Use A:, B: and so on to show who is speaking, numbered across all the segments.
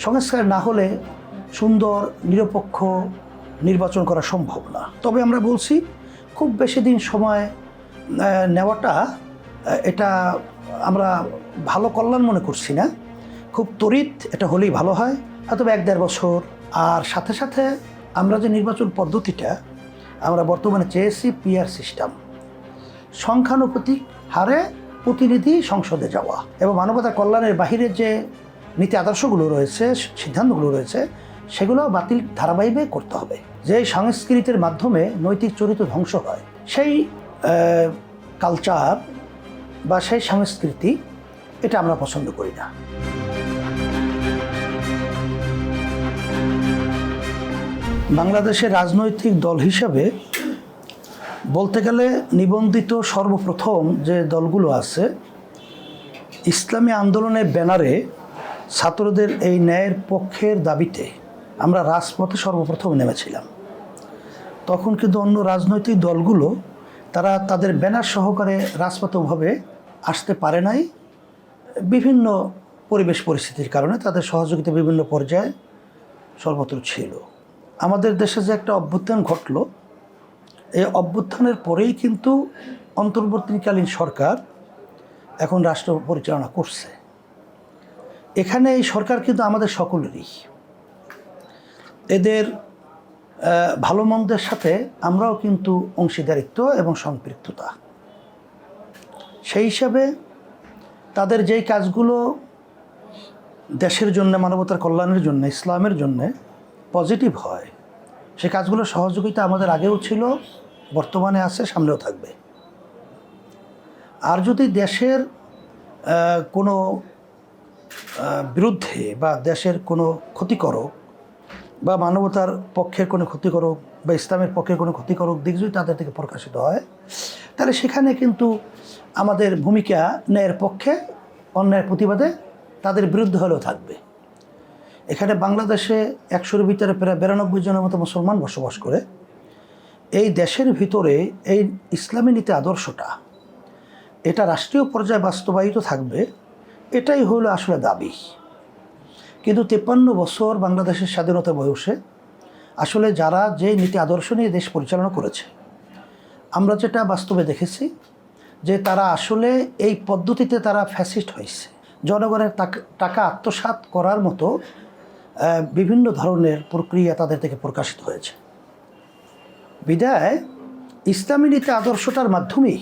A: সংস্কার না হলে সুন্দর নিরপেক্ষ নির্বাচন করা সম্ভব না। তবে আমরা বলছি খুব বেশি দিন সময় নেওয়াটা এটা আমরা ভালো কল্যাণ মনে করছি না। খুব তড়িৎ এটা হলেই ভালো হয়, হয়তো 1-1.5 বছর। আর সাথে সাথে আমরা যে নির্বাচন পদ্ধতিটা আমরা বর্তমানে চেয়েছি পিআর সিস্টেম, সংখ্যানুপাতিক হারে প্রতিনিধি সংসদে যাওয়া এবং মানবতার কল্যাণের বাহিরে যে নীতি আদর্শগুলো রয়েছে, সিদ্ধান্তগুলো রয়েছে, সেগুলো বাতিল ধারাবাহিকভাবে করতে হবে। যে সংস্কৃতির মাধ্যমে নৈতিক চরিত্র ধ্বংস হয়, সেই কালচার বা সেই সংস্কৃতি এটা আমরা পছন্দ করি না। বাংলাদেশের রাজনৈতিক দল হিসাবে বলতে গেলে নিবন্ধিত সর্বপ্রথম যে দলগুলো আছে, ইসলামী আন্দোলনের ব্যানারে ছাত্রদের এই ন্যায়ের পক্ষের দাবিতে আমরা রাজপথে সর্বপ্রথম নেমেছিলাম। তখন কিন্তু অন্য রাজনৈতিক দলগুলো তারা তাদের ব্যানার সহকারে রাজপথভাবে আসতে পারে নাই, বিভিন্ন পরিবেশ পরিস্থিতির কারণে তাদের সহযোগিতা বিভিন্ন পর্যায়ে সর্বত্র ছিল। আমাদের দেশে যে একটা অভ্যুত্থান ঘটল, এই অভ্যুত্থানের পরেই কিন্তু অন্তর্বর্তীকালীন সরকার এখন রাষ্ট্র পরিচালনা করছে। এখানে এই সরকার কিন্তু আমাদের সকলেরই, এদের ভালো মন্দের সাথে আমরাও কিন্তু অংশীদারিত্ব এবং সম্পৃক্ততা। সেই হিসাবে তাদের যেই কাজগুলো দেশের জন্য, মানবতার কল্যাণের জন্য, ইসলামের জন্য পজিটিভ হয়, সে কাজগুলো সহযোগিতা আমাদের আগেও ছিল, বর্তমানে আছে, সামনেও থাকবে। আর যদি দেশের কোনো বিরুদ্ধে বা দেশের কোনো ক্ষতিকারক বা মানবতার পক্ষের কোনো ক্ষতিকারক বা ইসলামের পক্ষের কোনো ক্ষতিকারক দিক যদি তাদের থেকে প্রকাশিত হয়, তাহলে সেখানে কিন্তু আমাদের ভূমিকা ন্যায়ের পক্ষে, অন্যায়ের প্রতিবাদে তাদের বিরুদ্ধে হলেও থাকবে। এখানে বাংলাদেশে 100-র ভিতরে প্রায় 92 জনের মতো মুসলমান বসবাস করে। এই দেশের ভিতরে এই ইসলামী নীতি আদর্শটা এটা রাষ্ট্রীয় পর্যায়ে বাস্তবায়িত থাকবে, এটাই হলো আসলে দাবি। কিন্তু 53 বছর বাংলাদেশের স্বাধীনতা বয়সে আসলে যারা যে নীতি আদর্শ নিয়ে দেশ পরিচালনা করেছে, আমরা যেটা বাস্তবে দেখেছি যে তারা আসলে এই পদ্ধতিতে তারা ফ্যাসিস্ট হয়েছে। জনগণের টাকা আত্মসাৎ করার মতো বিভিন্ন ধরনের প্রক্রিয়া তাদের থেকে প্রকাশিত হয়েছে। বিধায় ইসলামী নীতি আদর্শটার মাধ্যমেই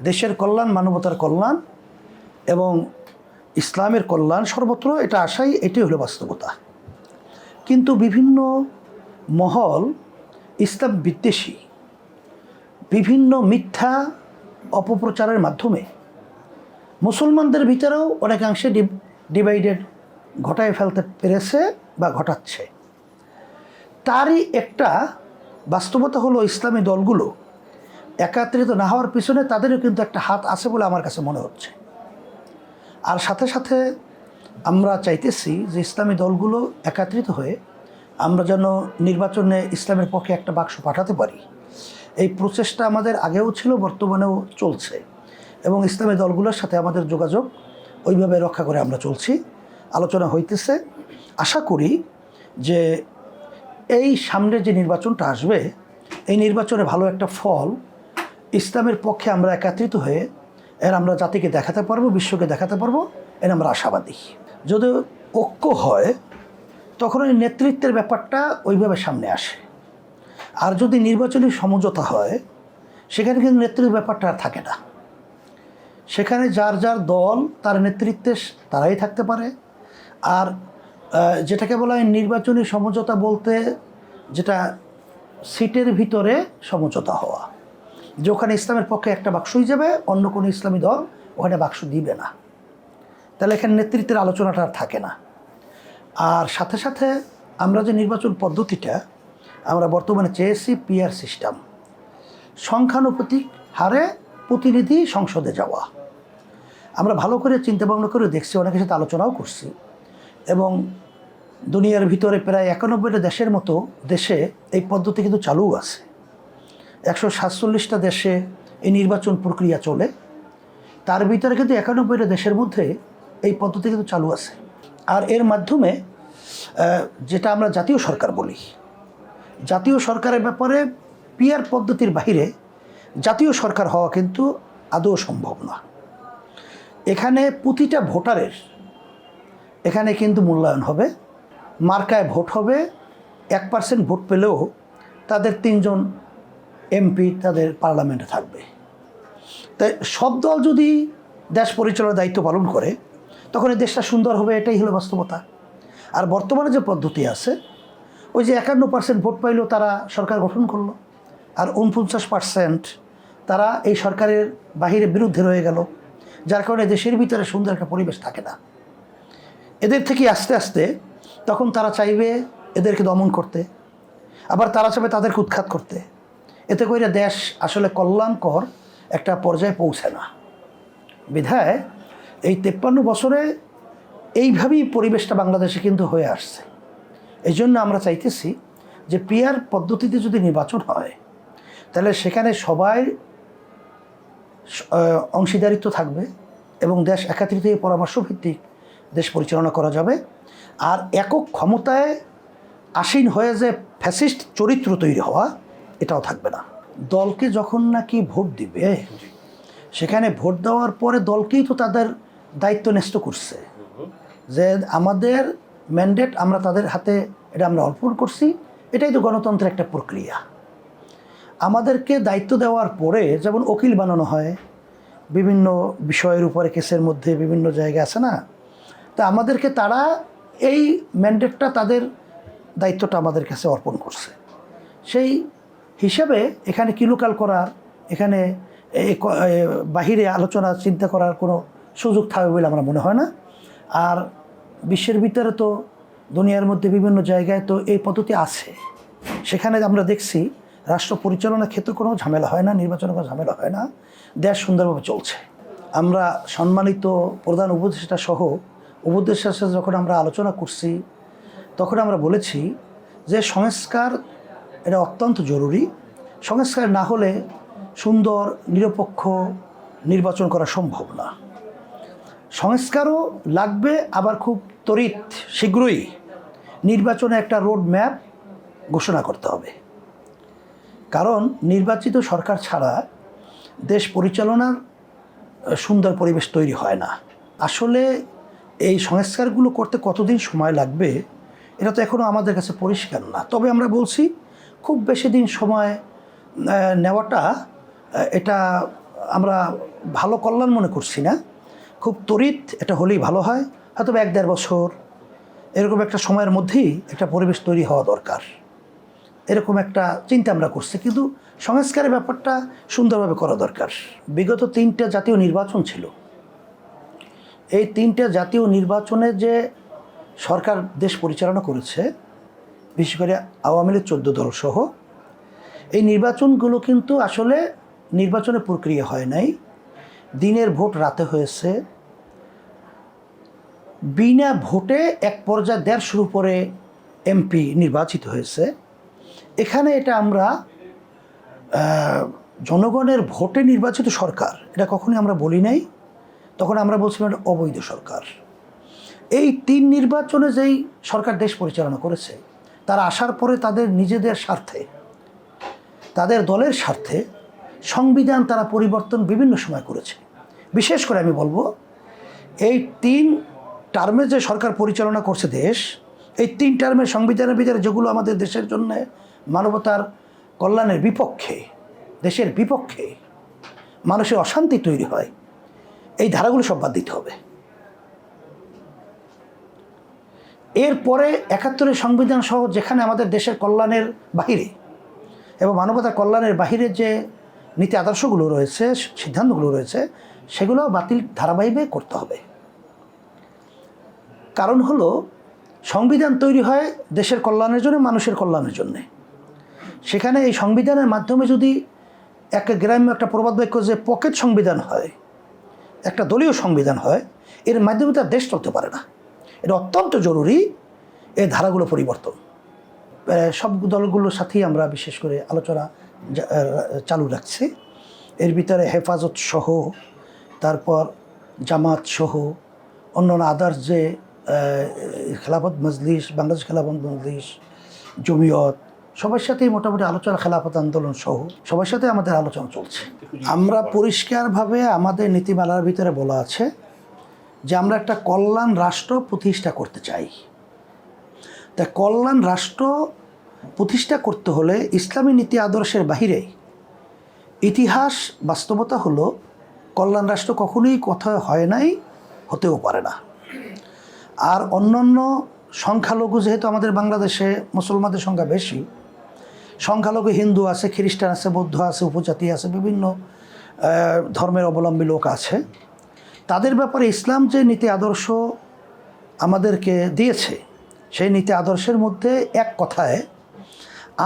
A: দেশের কল্যাণ, মানবতার কল্যাণ এবং ইসলামের কল্যাণ সর্বত্র এটা আশাই, এটি হলো বাস্তবতা। কিন্তু বিভিন্ন মহল ইসলাম বিদ্বেষী বিভিন্ন মিথ্যা অপপ্রচারের মাধ্যমে মুসলমানদের ভিতরেও অনেকাংশে ডিভাইডেড ঘটায় ফেলতে পেরেছে বা ঘটাচ্ছে। তারই একটা বাস্তবতা হলো ইসলামী দলগুলো একত্রিত না হওয়ার পিছনে তাদেরও কিন্তু একটা হাত আছে বলে আমার কাছে মনে হচ্ছে। আর সাথে সাথে আমরা চাইতেছি যে ইসলামী দলগুলো একত্রিত হয়ে আমরা যেন নির্বাচনে ইসলামের পক্ষে একটা বাক্স পাঠাতে পারি। এই প্রচেষ্টা আমাদের আগেও ছিল, বর্তমানেও চলছে এবং ইসলামী দলগুলোর সাথে আমাদের যোগাযোগ ওইভাবে রক্ষা করে আমরা চলছি, আলোচনা হইতেছে। আশা করি যে এই সামনে যে নির্বাচনটা আসবে, এই নির্বাচনে ভালো একটা ফল ইসলামের পক্ষে আমরা একত্রিত হয়ে এর আমরা জাতিকে দেখাতে পারবো, বিশ্বকে দেখাতে পারবো, এর আমরা আশাবাদী। যদি ঐক্য হয় তখন ওই নেতৃত্বের ব্যাপারটা ওইভাবে সামনে আসে। আর যদি নির্বাচনী সমঝোতা হয়, সেখানে কিন্তু নেতৃত্বের ব্যাপারটা আর থাকে না। সেখানে যার যার দল তার নেতৃত্বে তারাই থাকতে পারে। আর যেটাকে বলা হয় নির্বাচনী সমঝোতা বলতে, যেটা সিটের ভিতরে সমঝোতা হওয়া, যে ওখানে ইসলামের পক্ষে একটা বাক্সই যাবে, অন্য কোনো ইসলামী দল ওখানে বাক্স দিবে না, তাহলে এখানে নেতৃত্বের আলোচনাটা আর থাকে না। আর সাথে সাথে আমরা যে নির্বাচন পদ্ধতিটা আমরা বর্তমানে চেয়েছি পিআর সিস্টেম, সংখ্যানুপাতিক হারে প্রতিনিধি সংসদে যাওয়া, আমরা ভালো করে চিন্তা ভাবনা করে দেখছি, অনেকের সাথে আলোচনাও করছি এবং দুনিয়ার ভিতরে প্রায় 91টা দেশের মতো দেশে এই পদ্ধতি কিন্তু চালু আছে। 147টা দেশে এই নির্বাচন প্রক্রিয়া চলে, তার ভিতরে কিন্তু 91টা দেশের মধ্যে এই পদ্ধতি কিন্তু চালু আছে। আর এর মাধ্যমে যেটা আমরা জাতীয় সরকার বলি, জাতীয় সরকারের ব্যাপারে পিআর পদ্ধতির বাহিরে জাতীয় সরকার হওয়া কিন্তু আদৌ সম্ভব না। এখানে প্রতিটা ভোটারের এখানে কিন্তু মূল্যায়ন হবে, মার্কায় ভোট হবে, 1% ভোট পেলেও তাদের 3 জন এমপি তাদের পার্লামেন্টে থাকবে। তাই সব দল যদি দেশ পরিচালনার দায়িত্ব পালন করে তখন এই দেশটা সুন্দর হবে, এটাই হলো বাস্তবতা। আর বর্তমানে যে পদ্ধতি আছে, ওই যে 51% ভোট পাইলেও তারা সরকার গঠন করলো, আর 49% তারা এই সরকারের বাহিরে বিরুদ্ধে রয়ে গেল, যার কারণে দেশের ভিতরে সুন্দর একটা পরিবেশ থাকে না। এদের থেকে আস্তে আস্তে তখন তারা চাইবে এদেরকে দমন করতে, আবার তারা চাইবে তাদেরকে উৎখাত করতে। এতে করে দেশ আসলে কল্যাণকর একটা পর্যায়ে পৌঁছে না। বিধায় এই 53 বছরে এইভাবেই পরিবেশটা বাংলাদেশে কিন্তু হয়ে আসছে। এই জন্য আমরা চাইতেছি যে পিআর পদ্ধতিতে যদি নির্বাচন হয় তাহলে সেখানে সবাই অংশীদারিত্ব থাকবে এবং দেশ একাত্রিত পরামর্শ ভিত্তিক দেশ পরিচালনা করা যাবে। আর একক ক্ষমতায় আসীন হয়ে যে ফ্যাসিস্ট চরিত্র তৈরি হওয়া, এটাও থাকবে না। দলকে যখন নাকি ভোট দিবে, সেখানে ভোট দেওয়ার পরে দলকেই তো তাদের দায়িত্ব ন্যস্ত করছে যে আমাদের ম্যান্ডেট আমরা তাদের হাতে এটা আমরা অর্পণ করছি। এটাই তো গণতন্ত্রের একটা প্রক্রিয়া। আমাদেরকে দায়িত্ব দেওয়ার পরে যেমন উকিল বানানো হয় বিভিন্ন বিষয়ের উপরে, কেসের মধ্যে বিভিন্ন জায়গা আছে না, তা আমাদেরকে তারা এই ম্যান্ডেটটা তাদের দায়িত্বটা আমাদের কাছে অর্পণ করছে। সেই হিসাবে এখানে কিলোকাল করার, এখানে বাহিরে আলোচনা চিন্তা করার কোনো সুযোগ থাকবে বলে আমরা মনে হয় না। আর বিশ্বের ভিতরে তো দুনিয়ার মধ্যে বিভিন্ন জায়গায় তো এই পদ্ধতি আছে, সেখানে আমরা দেখছি রাষ্ট্র পরিচালনার ক্ষেত্রে কোনো ঝামেলা হয় না, নির্বাচনের কোনো ঝামেলা হয় না, দেশ সুন্দরভাবে চলছে। আমরা সম্মানিত প্রধান উপদেষ্টা সহ উপদেষ্টার সাথে যখন আমরা আলোচনা করছি তখন আমরা বলেছি যে সংস্কার এটা অত্যন্ত জরুরি। সংস্কার না হলে সুন্দর নিরপেক্ষ নির্বাচন করা সম্ভব না। সংস্কারও লাগবে, আবার খুব ত্বরিত শীঘ্রই নির্বাচনে একটা রোড ম্যাপ ঘোষণা করতে হবে। কারণ নির্বাচিত সরকার ছাড়া দেশ পরিচালনার সুন্দর পরিবেশ তৈরি হয় না। আসলে এই সংস্কারগুলো করতে কতদিন সময় লাগবে এটা তো এখনও আমাদের কাছে পরিষ্কার না। তবে আমরা বলছি খুব বেশি দিন সময় নেওয়াটা এটা আমরা ভালো কল্যাণ মনে করছি না। খুব ত্বরিত এটা হলেই ভালো হয়, হয়তো 1-1.5 বছর এরকম একটা সময়ের মধ্যেই একটা পরিবেশ তৈরি হওয়া দরকার, এরকম একটা চিন্তা আমরা করছি। কিন্তু সংস্কারের ব্যাপারটা সুন্দরভাবে করা দরকার। বিগত 3টা জাতীয় নির্বাচন ছিল, এই 3টা জাতীয় নির্বাচনে যে সরকার দেশ পরিচালনা করেছে, বিশেষ করে আওয়ামী লীগ 14 দল সহ, এই নির্বাচনগুলো কিন্তু আসলে নির্বাচনের প্রক্রিয়া হয় নাই, দিনের ভোট রাতে হয়েছে, বিনা ভোটে এক পর্যায়ে 150 উপরে এমপি নির্বাচিত হয়েছে। এখানে এটা আমরা জনগণের ভোটে নির্বাচিত সরকার এটা কখনোই আমরা বলি নাই, তখন আমরা বলছিলাম এটা অবৈধ সরকার। এই 3 নির্বাচনে যেই সরকার দেশ পরিচালনা করেছে তারা আসার পরে তাদের নিজেদের স্বার্থে, তাদের দলের স্বার্থে সংবিধান তারা পরিবর্তন বিভিন্ন সময় করেছে। বিশেষ করে আমি বলবো এই 3 টার্মে যে সরকার পরিচালনা করছে দেশ, এই 3 টার্মের সংবিধানের ভিতরে যেগুলো আমাদের দেশের জন্য মানবতার কল্যাণের বিপক্ষে, দেশের বিপক্ষে, মানুষের অশান্তি তৈরি হয়, এই ধারাগুলো সব বাদ দিতে হবে। এরপরে 71-এর সংবিধান সহ যেখানে আমাদের দেশের কল্যাণের বাহিরে এবং মানবতার কল্যাণের বাহিরে যে নীতি আদর্শগুলো রয়েছে, সিদ্ধান্তগুলো রয়েছে, সেগুলো বাতিল ধারাবাহিকভাবে করতে হবে। কারণ হলো সংবিধান তৈরি হয় দেশের কল্যাণের জন্য, মানুষের কল্যাণের জন্যে। সেখানে এই সংবিধানের মাধ্যমে যদি একটা গ্রাম্য একটা প্রবাদ বাক্য যে পকেট সংবিধান হয়, একটা দলীয় সংবিধান হয়, এর মাধ্যমে তার দেশ চলতে পারে না। এটা অত্যন্ত জরুরি এই ধারাগুলো পরিবর্তন। সব দলগুলোর সাথেই আমরা বিশেষ করে আলোচনা চালু রাখছি। এর ভিতরে হেফাজত সহ, তারপর জামাত সহ, অন্যান্য আদার্স যে খেলাফত মজলিস, বাংলাদেশ খেলাফত মজলিস, জমিয়ত, সবার সাথেই মোটামুটি আলোচনা, খেলাফত আন্দোলন সহ সবার সাথে আমাদের আলোচনা চলছে। আমরা পরিষ্কারভাবে আমাদের নীতিমালার ভিতরে বলা আছে যে আমরা একটা কল্যাণ রাষ্ট্র প্রতিষ্ঠা করতে চাই। তাই কল্যাণ রাষ্ট্র প্রতিষ্ঠা করতে হলে ইসলামী নীতি আদর্শের বাহিরে ইতিহাস বাস্তবতা হলো কল্যাণ রাষ্ট্র কখনোই কোথাও হয় নাই, হতেও পারে না। আর অন্যান্য সংখ্যালঘু, যেহেতু আমাদের বাংলাদেশে মুসলমানদের সংখ্যা বেশি, সংখ্যালঘু হিন্দু আছে, খ্রিস্টান আছে, বৌদ্ধ আছে, উপজাতি আছে, বিভিন্ন ধর্মের অবলম্বী লোক আছে, তাদের ব্যাপারে ইসলাম যে নীতি আদর্শ আমাদেরকে দিয়েছে সেই নীতি আদর্শের মধ্যে এক কথায়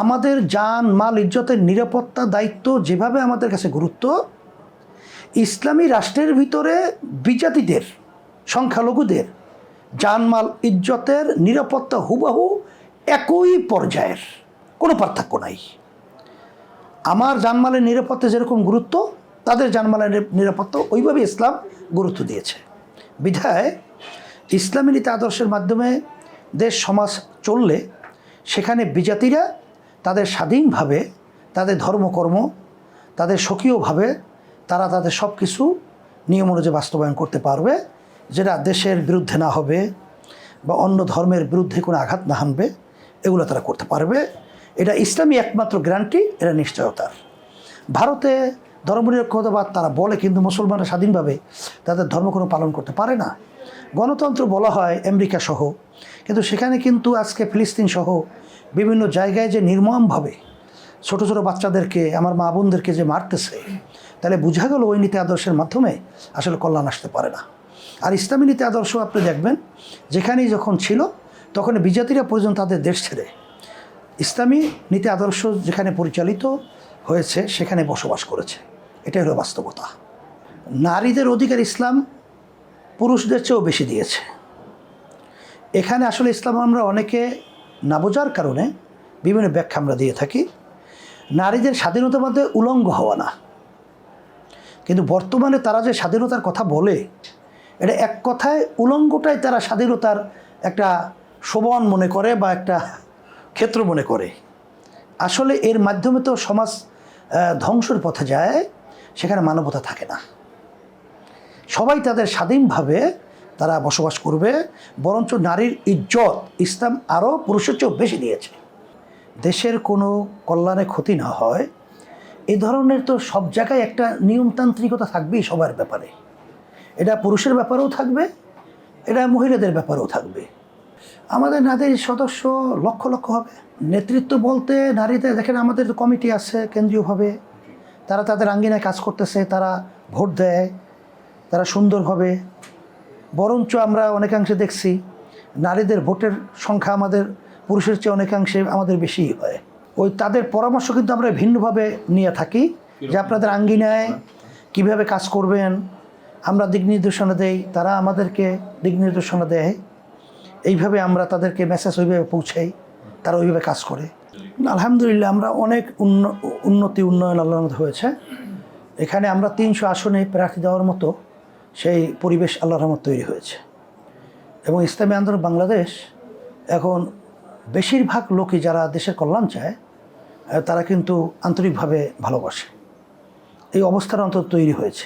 A: আমাদের জান মাল ইজ্জতের নিরাপত্তা দায়িত্ব যেভাবে আমাদের কাছে গুরুত্ব, ইসলামী রাষ্ট্রের ভিতরে বিজাতিদের, সংখ্যালঘুদের জানমাল ইজ্জতের নিরাপত্তা হুবহু একই পর্যায়ের, কোনো পার্থক্য নাই। আমার জানমালের নিরাপত্তা যেরকম গুরুত্ব, তাদের জানমালের নিরাপত্তা ওইভাবে ইসলাম গুরুত্ব দিয়েছে। বিধায় ইসলামী নীতি আদর্শের মাধ্যমে দেশ সমাজ চললে সেখানে বিজাতিরা তাদের স্বাধীনভাবে তাদের ধর্মকর্ম, তাদের স্বকীয়ভাবে তারা তাদের সব কিছু নিয়ম অনুযায়ী বাস্তবায়ন করতে পারবে, যেটা দেশের বিরুদ্ধে না হবে বা অন্য ধর্মের বিরুদ্ধে কোনো আঘাত না হানবে, এগুলো তারা করতে পারবে। এটা ইসলামী একমাত্র গ্যারান্টি, এটা নিশ্চয়তার। ভারতে ধর্মনিরপেক্ষতাবাদ তারা বলে, কিন্তু মুসলমানরা স্বাধীনভাবে তাদের ধর্মকর্ম পালন করতে পারে না। গণতন্ত্র বলা হয় আমেরিকা সহ, কিন্তু সেখানে কিন্তু আজকে ফিলিস্তিন সহ বিভিন্ন জায়গায় যে নির্মমভাবে ছোট ছোট বাচ্চাদেরকে, আমার মা বোনদেরকে যে মারতেছে, তাহলে বোঝা গেল ওই নীতি আদর্শের মাধ্যমে আসলে কল্যাণ আসতে পারে না। আর ইসলামী নীতি আদর্শ আপনি দেখবেন যেখানেই যখন ছিল তখন বিজাতিরা পর্যন্ত তাদের দেশ ছেড়ে ইসলামী নীতি আদর্শ যেখানে পরিচালিত হয়েছে সেখানে বসবাস করেছে। এটাই হলো বাস্তবতা। নারীদের অধিকার ইসলাম পুরুষদের চেয়েও বেশি দিয়েছে। এখানে আসলে ইসলাম আমরা অনেকে না বোঝার কারণে বিভিন্ন ব্যাখ্যা আমরা দিয়ে থাকি। নারীদের স্বাধীনতার মধ্যে উলঙ্গ হওয়া না, কিন্তু বর্তমানে তারা যে স্বাধীনতার কথা বলে, এটা এক কথায় উলঙ্গটাই তারা স্বাধীনতার একটা শোভন মনে করে বা একটা ক্ষেত্র মনে করে। আসলে এর মাধ্যমে তো সমাজ ধ্বংসের পথে যায়, সেখানে মানবতা থাকে না। সবাই তাদের স্বাধীনভাবে তারা বসবাস করবে, বরঞ্চ নারীর ইজ্জত ইসলাম আরও পুরুষের চেয়েও বেশি দিয়েছে। দেশের কোনো কল্যাণে ক্ষতি না হয়, এ ধরনের তো সব জায়গায় একটা নিয়মতান্ত্রিকতা থাকবেই সবার ব্যাপারে। এটা পুরুষের ব্যাপারেও থাকবে, এটা মহিলাদের ব্যাপারেও থাকবে। আমাদের নারীর সদস্য লক্ষ লক্ষ হবে। নেতৃত্ব বলতে নারীদের দেখেন, আমাদের কমিটি আছে কেন্দ্রীয়ভাবে, তারা তাদের আঙ্গিনায় কাজ করতেছে, তারা ভোট দেয়, তারা সুন্দরভাবে। বরঞ্চ আমরা অনেকাংশে দেখছি নারীদের ভোটের সংখ্যা আমাদের পুরুষের চেয়ে অনেকাংশে আমাদের বেশিই হয়। ওই তাদের পরামর্শ কিন্তু আমরা ভিন্নভাবে নিয়ে থাকি, যে আপনাদের আঙ্গিনায় কিভাবে কাজ করবেন আমরা দিক নির্দেশনা দেই, তারা আমাদেরকে দিক নির্দেশনা দেয়। এইভাবে আমরা তাদেরকে মেসেজ ওইভাবে পৌঁছাই, তারা ওইভাবে কাজ করে। আলহামদুলিল্লাহ আমরা অনেক উন্নয়ন আল্লাহর মধ্যে হয়েছে। এখানে আমরা 300 আসনে প্রার্থী দেওয়ার মতো সেই পরিবেশ আল্লাহর রহমত তৈরি হয়েছে। এবং ইসলামী আন্দোলন বাংলাদেশ এখন বেশিরভাগ লোকই যারা দেশের কল্যাণ চায় তারা কিন্তু আন্তরিকভাবে ভালোবাসে। এই অবস্থার অন্তত তৈরি হয়েছে।